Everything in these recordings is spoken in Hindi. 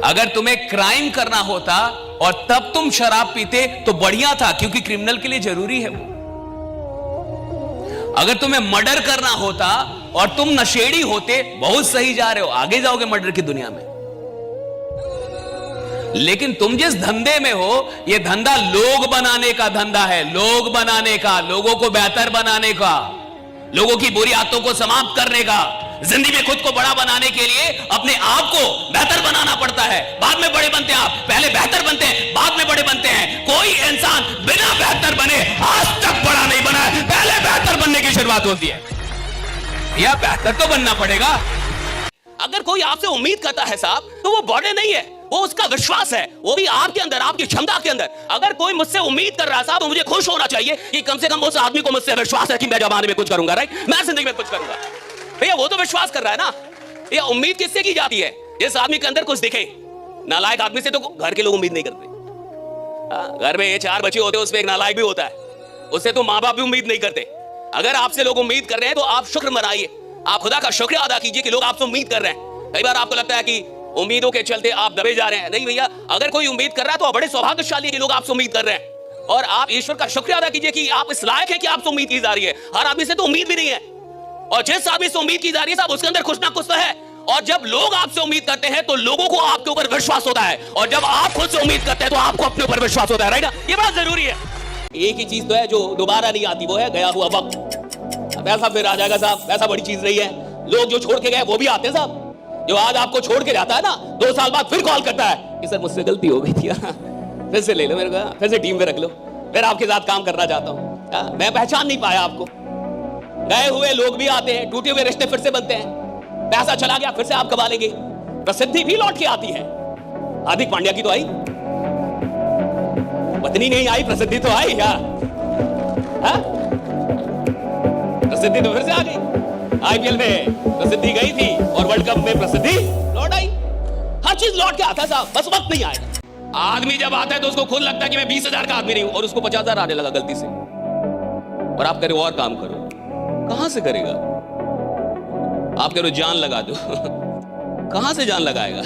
अगर तुम्हें क्राइम करना होता और तब तुम शराब पीते तो बढ़िया था, क्योंकि क्रिमिनल के लिए जरूरी है वो। अगर तुम्हें मर्डर करना होता और तुम नशेड़ी होते, बहुत सही जा रहे हो, आगे जाओगे मर्डर की दुनिया में। लेकिन तुम जिस धंधे में हो, यह धंधा लोग बनाने का धंधा है, लोग बनाने का, लोगों को बेहतर बनाने का, लोगों की बुरी आदतों को समाप्त करने का। जिंदगी में खुद को बड़ा बनाने के लिए अपने आप को बेहतर बनाना पड़ता है, बाद में बड़े बनते हैं आप। पहले बेहतर बनते हैं, बाद में बड़े बनते हैं। कोई इंसान बिना बेहतर बने आज तक बड़ा नहीं बना है, पहले बेहतर बनने की शुरुआत होती है। या बेहतर तो बनना पड़ेगा। अगर कोई आपसे उम्मीद करता है साहब, तो वो बड़े नहीं है, वो उसका विश्वास है, वो भी आपके अंदर, आपकी क्षमता के अंदर। अगर कोई मुझसे उम्मीद कर रहा है साहब, तो मुझे खुश होना चाहिए कि कम से कम उस आदमी को मुझसे विश्वास है कि मैं जमाने में कुछ करूंगा, राइट, मैं जिंदगी में कुछ करूंगा। भैया वो तो विश्वास कर रहा है ना। ये उम्मीद किससे की जाती है? जिस आदमी के अंदर कुछ दिखे। नालायक आदमी से तो घर के लोग उम्मीद नहीं करते। घर में ये 4 बच्चे होते हैं, उसमें एक नालायक भी होता है, उससे तो माँ बाप भी उम्मीद नहीं करते। अगर आपसे लोग उम्मीद कर रहे हैं तो आप शुक्र मनाइए, आप खुदा का शुक्र अदा कीजिए कि लोग आपसे उम्मीद कर रहे हैं। कई बार आपको लगता है कि उम्मीदों के चलते आप दबे जा रहे हैं। नहीं भैया, अगर कोई उम्मीद कर रहा है तो बड़े सौभाग्यशाली लोग आपसे उम्मीद कर रहे हैं। और आप ईश्वर का शुक्र अदा कीजिए कि आप इस लायक हैं कि आपसे उम्मीद की जा रही है। हर आदमी से तो उम्मीद भी नहीं है, और जिस आदमी से उम्मीद की जा रही है साहब, उसके अंदर कुछ ना कुछ तो है। और जब लोग आपसे उम्मीद करते हैं तो लोगों को आपके ऊपर विश्वास होता है, और जब आप खुद से उम्मीद करते हैं तो आपको अपने ऊपर विश्वास होता है, राइट? ये बात जरूरी है। एक ही चीज तो है जो दोबारा नहीं आती, वो है गया हुआ वक्त। पैसा फिर आ जाएगा साहब, पैसा बड़ी चीज नहीं है। लोग जो छोड़ के गए वो भी आते हैं साहब। जो आज आपको छोड़ के जाता है ना, 2 साल बाद फिर कॉल करता है कि सर मुझसे गलती हो गई थी, फिर से ले लो मेरे को, फिर से टीम में रख लो, फिर आपके साथ काम करना चाहता हूँ। मैं पहचान नहीं पाया आपको। गए हुए लोग भी आते हैं, टूटे हुए रिश्ते फिर से बनते हैं। पैसा चला गया, फिर से आप कमा लेंगे। प्रसिद्धि भी लौट के आती है। हार्दिक पांड्या की तो आई, पत्नी नहीं आई, प्रसिद्धि तो आई क्या? प्रसिद्धि तो फिर से आ गई। आईपीएल में प्रसिद्धि गई थी और वर्ल्ड कप में प्रसिद्धि लौट आई। हर चीज लौट के आता है साहब, बस वक्त नहीं आएगा। आदमी जब आता है तो उसको खुद लगता है कि मैं 20,000 का आदमी नहीं हूं, और उसको 50,000 आने लगा गलती से। और आप कह रहे हो और काम करो, कहां से करेगा? आप कह रहे हो जान लगा दो, कहां से जान लगाएगा?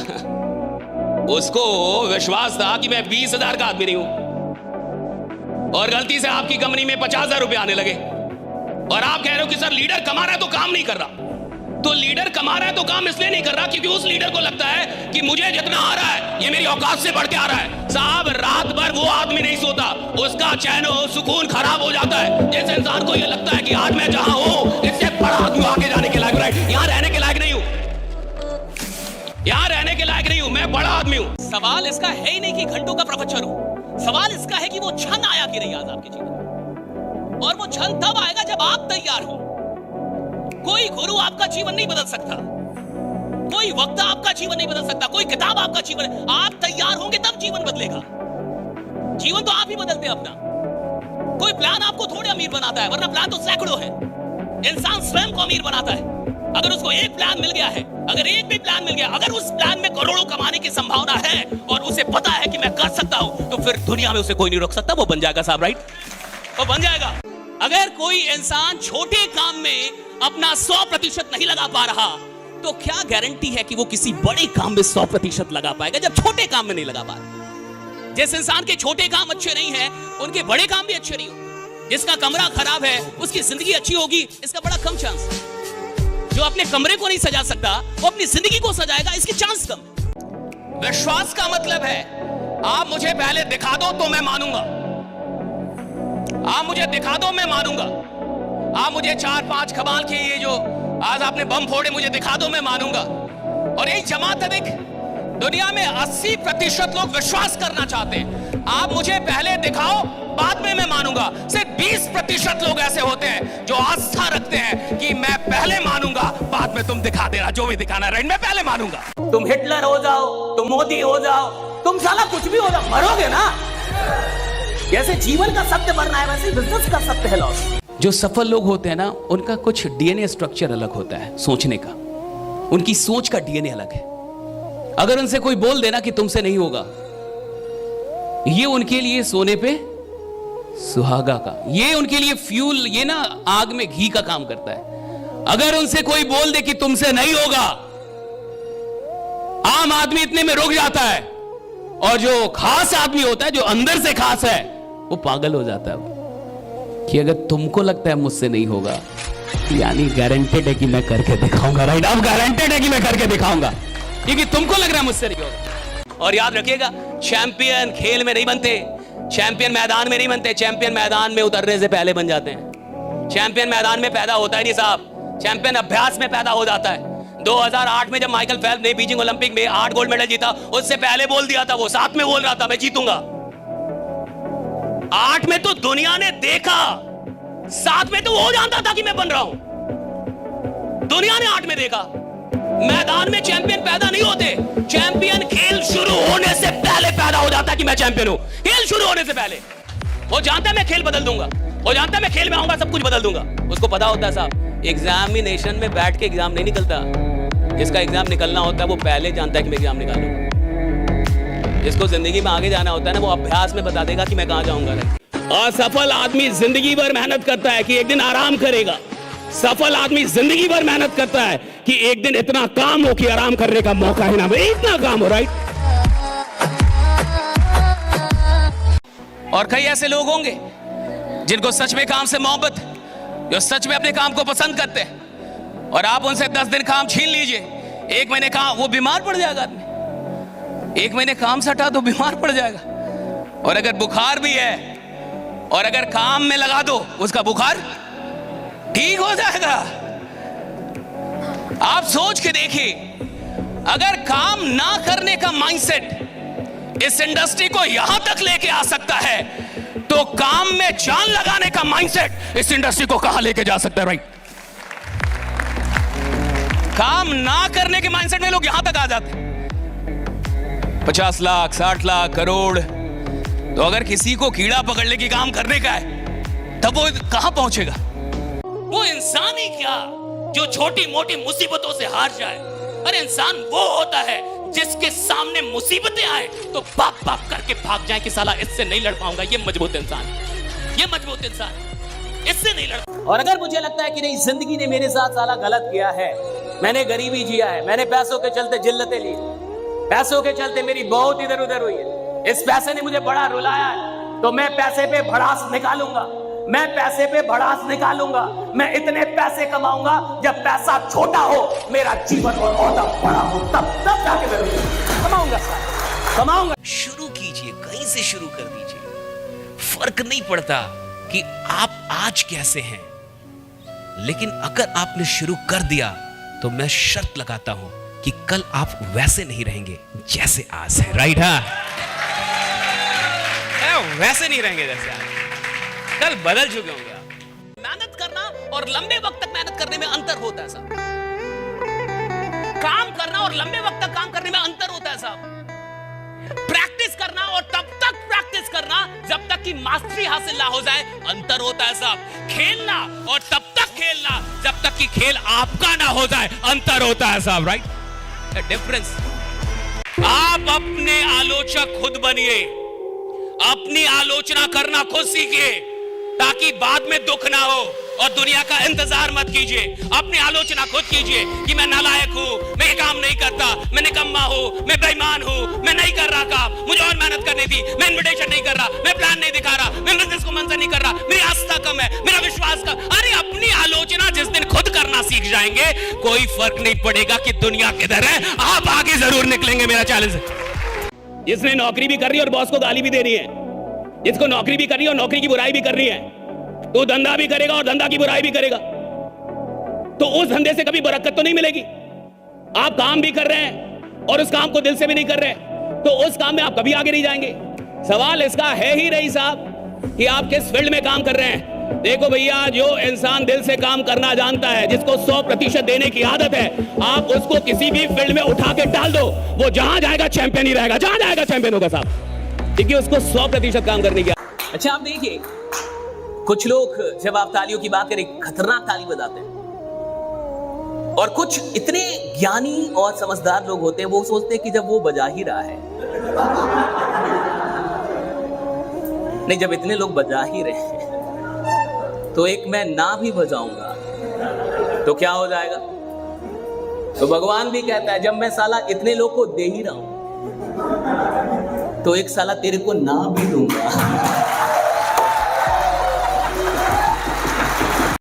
उसको विश्वास था कि मैं 20,000 का आदमी नहीं हूं, और गलती से आपकी कंपनी में 50,000 रुपए आने लगे। और आप कह रहे हो कि सर लीडर कमा रहा है तो काम नहीं कर रहा। तो लीडर कमा रहा है तो काम इसलिए नहीं कर रहा क्योंकि उस लीडर को लगता है कि मुझे जितना आ रहा है ये मेरी औकात से बढ़ के आ रहा है। साहब रात भर वो आदमी नहीं सोता, उसका चैन सुकून खराब हो जाता है। जिस इंसान को ये लगता है कि आज मैं जहां हूं इससे बड़ा आदमी आगे जाने के लायक, राइट, यहां रहने के लायक नहीं हूं, यहां रहने के लायक नहीं हूं, मैं बड़ा आदमी हूं। सवाल इसका है ही नहीं कि घंटों का प्रवचन हो, सवाल इसका है कि वो क्षण आया कि नहीं आज आपके जीवन में। और वो क्षण तब आएगा जब आप तैयार हो। कोई गुरु आपका जीवन नहीं बदल सकता, कोई वक्ता आपका जीवन नहीं बदल सकता, कोई किताब आपका जीवन, आप तैयार होंगे तब जीवन बदलेगा। जीवन तो आप ही बदलते हैं अपना। कोई प्लान आपको थोड़े अमीर बनाता है, वरना प्लान तो सैकड़ों है। इंसान स्वयं को अमीर बनाता है। अगर उसको एक प्लान मिल गया है, अगर एक भी प्लान मिल गया, अगर उस प्लान में करोड़ों कमाने की संभावना है और उसे पता है कि मैं कर सकता हूं, तो फिर दुनिया में उसे कोई नहीं रोक सकता, वो बन जाएगा साहब, राइट, वो बन जाएगा। अगर कोई इंसान छोटे काम में अपना 100% नहीं लगा पा रहा, तो क्या गारंटी है कि वो किसी बड़े काम में 100% लगा पाएगा जब छोटे काम में नहीं लगा पा रहा। जिस इंसान के छोटे काम अच्छे नहीं है, उनके बड़े काम भी अच्छे नहीं होंगे। जिसका कमरा खराब है, उसकी जिंदगी अच्छी होगी इसका बड़ा कम चांस। जो अपने कमरे को नहीं सजा सकता, वो अपनी जिंदगी को सजाएगा, इसकी चांस कम। विश्वास का मतलब है आप मुझे पहले दिखा दो तो मैं मानूंगा, आप मुझे दिखा दो मैं मानूंगा। आप मुझे 4-5 कमाल के ये जो आज आपने बम फोड़े मुझे दिखा दो मैं मानूंगा। और यही जमात अधिक दुनिया में 80% लोग विश्वास करना चाहते हैं। आप मुझे पहले दिखाओ बाद में मैं मानूंगा। सिर्फ 20% लोग ऐसे होते हैं जो आस्था रखते हैं कि मैं पहले मानूंगा, बाद में तुम दिखा देना जो भी दिखाना, राइट, मैं पहले मानूंगा। तुम हिटलर हो जाओ, तुम मोदी हो जाओ, तुम साला कुछ भी हो जाओ, मरोगे ना। जैसे जीवन का सत्य मरना है, वैसे बिजनेस का सत्य है लॉस। जो सफल लोग होते हैं ना, उनका कुछ डीएनए स्ट्रक्चर अलग होता है, सोचने का, उनकी सोच का डीएनए अलग है। अगर उनसे कोई बोल देना कि तुमसे नहीं होगा, ये उनके लिए सोने पे सुहागा का, ये उनके लिए फ्यूल, ये ना आग में घी का काम करता है। अगर उनसे कोई बोल दे कि तुमसे नहीं होगा, आम आदमी इतने में रुक जाता है, और जो खास आदमी होता है, जो अंदर से खास है, वो पागल हो जाता है कि अगर तुमको लगता है मुझसे नहीं होगा, यानी गारंटेड है कि मैं करके दिखाऊंगा। राइट, अब गारंटेड है कि मैं करके दिखाऊंगा, क्योंकि तुमको लग रहा है मुझसे नहीं होगा। और याद रखिएगा, चैंपियन खेल में नहीं बनते, चैंपियन मैदान में नहीं बनते, चैंपियन मैदान में उतरने से पहले बन जाते हैं। चैंपियन मैदान में पैदा होता ही नहीं साहब, चैंपियन अभ्यास में पैदा हो जाता है। 2008 में जब माइकल फेल्प्स ने बीजिंग ओलंपिक में 8 गोल्ड मेडल जीता, उससे पहले बोल दिया था, वो 7 में बोल रहा था मैं जीतूंगा। 8 में तो दुनिया ने देखा, 7 में तो वो जानता था कि मैं बन रहा हूं। दुनिया ने 8 में देखा। मैदान में चैंपियन पैदा नहीं होते, चैंपियन खेल शुरू होने से पहले पैदा हो जाता है कि मैं चैंपियन हूं। खेल शुरू होने से पहले वो जानता है मैं खेल बदल दूंगा, वो जानता है मैं खेल में आऊंगा सब कुछ बदल दूंगा। उसको पता होता है साहब, एग्जामिनेशन में बैठ के एग्जाम नहीं निकलता, जिसका एग्जाम निकलना होता है वो पहले जानता है कि मैं एग्जाम निकालूंगा। जिसको जिंदगी में आगे जाना होता है ना, वो अभ्यास में बता देगा कि मैं कहां जाऊंगा। और सफल आदमी जिंदगी भर मेहनत करता है कि एक दिन आराम करेगा। सफल आदमी जिंदगी भर मेहनत करता है कि एक दिन इतना काम हो कि आराम करने का मौका ही ना मिले, इतना काम हो। राइट। और कई ऐसे लोग होंगे जिनको सच में काम से मोहब्बत, जो सच में अपने काम को पसंद करते हैं, और आप उनसे 10 दिन काम छीन लीजिए, 1 महीने काम, वो बीमार पड़ जाएगा आदमी। 1 महीने काम से हटा दो, बीमार पड़ जाएगा। और अगर बुखार भी है और अगर काम में लगा दो, उसका बुखार ठीक हो जाएगा। आप सोच के देखिए, अगर काम ना करने का माइंडसेट इस इंडस्ट्री को यहां तक लेके आ सकता है, तो काम में जान लगाने का माइंडसेट इस इंडस्ट्री को कहां लेके जा सकता है। राइट। काम ना करने के माइंडसेट में लोग यहां तक आ जाते हैं। 50 लाख 60 लाख करोड़, तो अगर किसी को कीड़ा पकड़ने की काम करने का है, तब वो कहां पहुंचेगा। वो इंसान ही क्या जो छोटी मोटी मुसीबतों से हार जाए। अरे इंसान वो होता है जिसके सामने मुसीबतें आए तो बाप बाप करके भाग जाए कि साला इससे नहीं लड़ पाऊंगा। ये मजबूत इंसान, ये मजबूत इंसान, इससे नहीं लड़। और अगर मुझे लगता है कि नहीं, जिंदगी ने मेरे साथ साला गलत किया है, मैंने गरीबी जिया है, मैंने पैसों के चलते जिल्लतें ली, पैसों के चलते मेरी बहुत इधर उधर हुई है, इस पैसे ने मुझे बड़ा रुलाया है, तो मैं पैसे पे भड़ास निकालूंगा, मैं पैसे पे भड़ास निकालूंगा। मैं इतने पैसे कमाऊंगा जब पैसा छोटा हो, मेरा जीवन और बड़ा हो, तब जाके मैं कमाऊंगा, कमाऊंगा। शुरू कीजिए, कहीं से शुरू कर दीजिए। फर्क नहीं पड़ता कि आप आज कैसे हैं, लेकिन अगर आपने शुरू कर दिया तो मैं शर्त लगाता हूं कि कल आप वैसे नहीं रहेंगे जैसे आज है। राइट। हाँ, वैसे नहीं रहेंगे जैसे आज, कल बदल चुके होंगे आप। मेहनत करना और लंबे वक्त तक मेहनत करने में अंतर होता है साहब। काम करना और लंबे वक्त तक काम करने में अंतर होता है साहब। प्रैक्टिस करना और तब तक प्रैक्टिस करना जब तक कि मास्टरी हासिल ना हो जाए, अंतर होता है साहब। खेलना और तब तक खेलना जब तक कि खेल आपका ना हो जाए, अंतर होता है साहब। राइट। डिफरेंस। आप अपने आलोचक खुद बनिए, अपनी आलोचना करना खुद सीखिए, ताकि बाद में दुख ना हो और दुनिया का इंतजार मत कीजिए। अपनी आलोचना खुद कीजिए कि मैं नालायक हूं, मैं ये काम नहीं करता, मैं निकम्मा हूं, मैं बेईमान हूं, मैं नहीं कर रहा काम, मुझे और मेहनत करनी थी, मैं इन्विटेशन नहीं कर रहा, मैं प्लान नहीं दिखा रहा, मैं बिजनेस को मंजूर नहीं कर रहा, मेरी आस्था कम है, मेरा विश्वास कम। अरे अपनी आलोचना जिस दिन खुद करना सीख जाएंगे, कोई फर्क नहीं पड़ेगा कि दुनिया किधर है, आप आगे जरूर निकलेंगे। मेरा चैलेंज है। जिसने नौकरी भी कर रही है और बॉस को गाली भी दे रही है, जिसको नौकरी भी कर रही है और नौकरी की बुराई भी कर रही है, तो धंधा भी करेगा और धंधा की बुराई भी करेगा, तो उस धंधे से कभी बरकत तो नहीं मिलेगी। आप काम भी कर रहे हैं और उस काम को दिल से भी नहीं कर रहे, तो उस काम में आप कभी आगे नहीं जाएंगे। सवाल इसका है ही रही साहब कि आप किस फील्ड में काम कर रहे हैं। देखो भैया, जो इंसान दिल से काम करना जानता है, जिसको 100% देने की आदत है, आप उसको किसी भी फील्ड में उठा के डाल दो, वो जहां जाएगा चैंपियन ही रहेगा, जहां जाएगा चैंपियन होगा साहब, क्योंकि उसको 100% काम करने की। अच्छा आप देखिए, कुछ लोग जब आप तालियों की बात करें खतरनाक ताली बजाते हैं, और कुछ इतने ज्ञानी और समझदार लोग होते हैं, वो सोचते हैं कि जब वो बजा ही रहा है, नहीं, जब इतने लोग बजा ही रहे हैं तो एक मैं ना भी बजाऊंगा तो क्या हो जाएगा, तो भगवान भी कहता है जब मैं साला इतने लोग को दे ही रहा हूं तो एक साला तेरे को ना भी दूंगा।